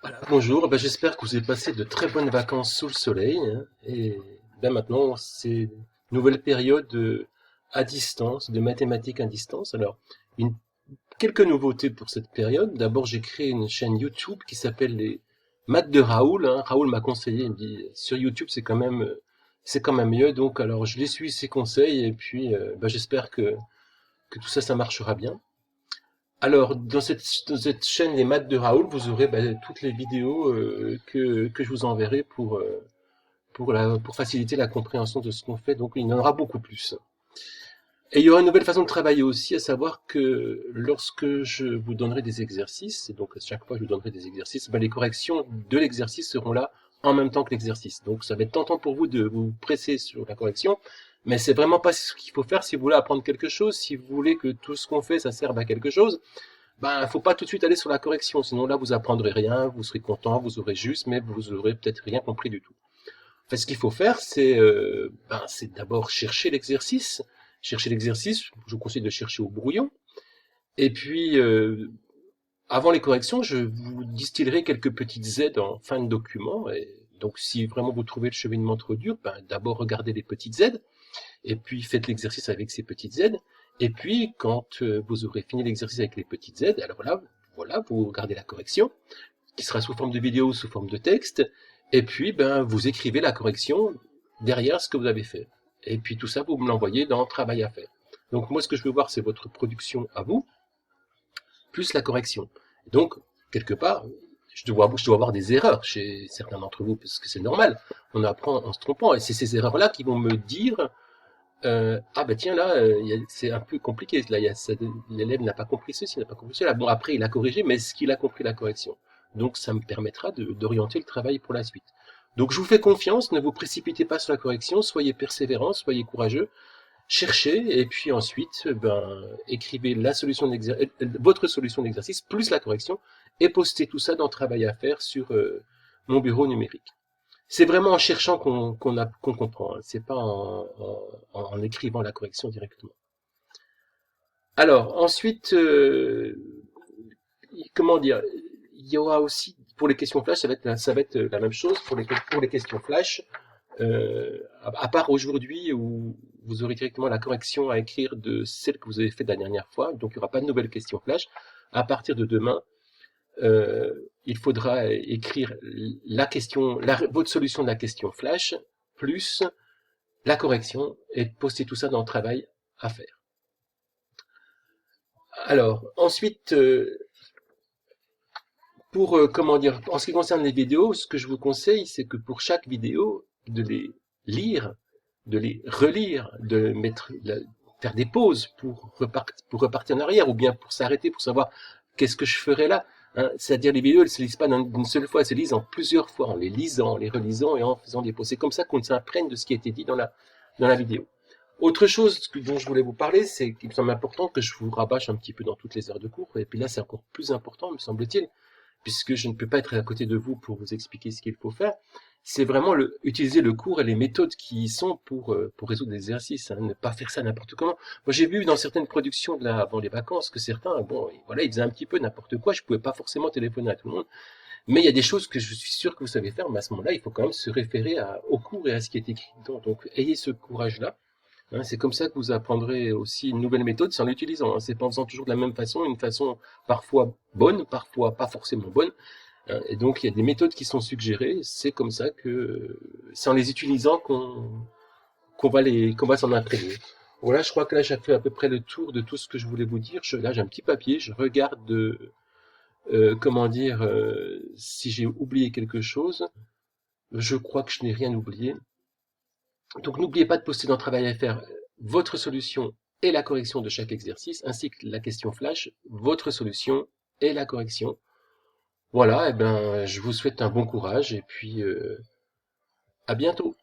Voilà, bonjour, j'espère que vous avez passé de très bonnes vacances sous le soleil, hein. Et maintenant, c'est une nouvelle période à distance, de mathématiques à distance. Alors, une- quelques nouveautés pour cette période. D'abord, j'ai créé une chaîne YouTube qui s'appelle les Maths de Raoul, hein. Raoul m'a conseillé, il me dit, sur YouTube, c'est quand même mieux. Donc, alors, je les suis ses conseils et puis, j'espère que tout ça, ça marchera bien. Alors, dans cette chaîne Les Maths de Raoul, vous aurez toutes les vidéos que je vous enverrai pour faciliter la compréhension de ce qu'on fait. Donc, il y en aura beaucoup plus. Et il y aura une nouvelle façon de travailler aussi, à savoir que lorsque je vous donnerai des exercices, et donc à chaque fois je vous donnerai des exercices, les corrections de l'exercice seront là en même temps que l'exercice. Donc, ça va être tentant pour vous de vous presser sur la correction, mais c'est vraiment pas ce qu'il faut faire si vous voulez apprendre quelque chose, si vous voulez que tout ce qu'on fait, ça serve à quelque chose. Faut pas tout de suite aller sur la correction, sinon là vous apprendrez rien, vous serez content, vous aurez juste, mais vous aurez peut-être rien compris du tout. En fait, ce qu'il faut faire, c'est d'abord chercher l'exercice. Chercher l'exercice, je vous conseille de chercher au brouillon. Et puis, avant les corrections, je vous distillerai quelques petites aides en fin de document. Et donc, si vraiment vous trouvez le cheminement trop dur, d'abord regardez les petites aides et puis faites l'exercice avec ces petites aides. Et puis, quand vous aurez fini l'exercice avec les petites aides, alors là, voilà, vous regardez la correction, qui sera sous forme de vidéo ou sous forme de texte, et puis vous écrivez la correction derrière ce que vous avez fait. Et puis tout ça, vous me l'envoyez dans Travail à faire. Donc moi, ce que je veux voir, c'est votre production à vous, plus la correction. Donc, quelque part, je dois avoir des erreurs chez certains d'entre vous, parce que c'est normal. On apprend en se trompant, et c'est ces erreurs-là qui vont me dire ah tiens là, c'est un peu compliqué. Là, l'élève n'a pas compris ceci, n'a pas compris cela. Bon, après, il a corrigé, mais est-ce qu'il a compris la correction? Donc, ça me permettra d'orienter le travail pour la suite. Donc, je vous fais confiance, ne vous précipitez pas sur la correction, soyez persévérants, soyez courageux, cherchez, et puis ensuite, écrivez votre solution d'exercice plus la correction, et postez tout ça dans Travail à faire sur mon bureau numérique. C'est vraiment en cherchant qu'on comprend, hein. C'est pas en écrivant la correction directement. Alors, ensuite, comment dire, il y aura aussi, pour les questions flash, ça va être la même chose pour les questions flash. À part aujourd'hui où vous aurez directement la correction à écrire de celle que vous avez faite la dernière fois, donc il n'y aura pas de nouvelles questions flash. À partir de demain, il faudra écrire votre solution de la question flash plus la correction et poster tout ça dans le travail à faire. Alors, ensuite, comment dire, en ce qui concerne les vidéos, ce que je vous conseille, c'est que pour chaque vidéo, de les lire, de les relire, faire des pauses pour repartir en arrière, ou bien pour s'arrêter, pour savoir qu'est-ce que je ferais là. Hein. C'est-à-dire les vidéos, elles ne se lisent pas d'une seule fois, elles se lisent en plusieurs fois, en les lisant, en les relisant et en faisant des pauses. C'est comme ça qu'on s'imprègne de ce qui a été dit dans la vidéo. Autre chose dont je voulais vous parler, c'est qu'il me semble important que je vous rabâche un petit peu dans toutes les heures de cours, et puis là c'est encore plus important, me semble-t-il, puisque je ne peux pas être à côté de vous pour vous expliquer ce qu'il faut faire, c'est vraiment utiliser le cours et les méthodes qui y sont pour résoudre des exercices, hein, ne pas faire ça n'importe comment. Moi, j'ai vu dans certaines productions avant les vacances que certains, bon, voilà, ils faisaient un petit peu n'importe quoi, je pouvais pas forcément téléphoner à tout le monde, mais il y a des choses que je suis sûr que vous savez faire, mais à ce moment-là, il faut quand même se référer au cours et à ce qui est écrit dedans. Donc, ayez ce courage-là. Hein, c'est comme ça que vous apprendrez aussi une nouvelle méthode, c'est en l'utilisant. Hein. C'est pas en faisant toujours de la même façon, une façon parfois bonne, parfois pas forcément bonne. Hein. Et donc il y a des méthodes qui sont suggérées. C'est comme ça que c'est en les utilisant qu'on va s'en imprégner. Voilà, je crois que là j'ai fait à peu près le tour de tout ce que je voulais vous dire. Là j'ai un petit papier, je regarde comment dire si j'ai oublié quelque chose. Je crois que je n'ai rien oublié. Donc n'oubliez pas de poster dans Travail à faire votre solution et la correction de chaque exercice, ainsi que la question flash, votre solution et la correction. Voilà, je vous souhaite un bon courage et puis à bientôt.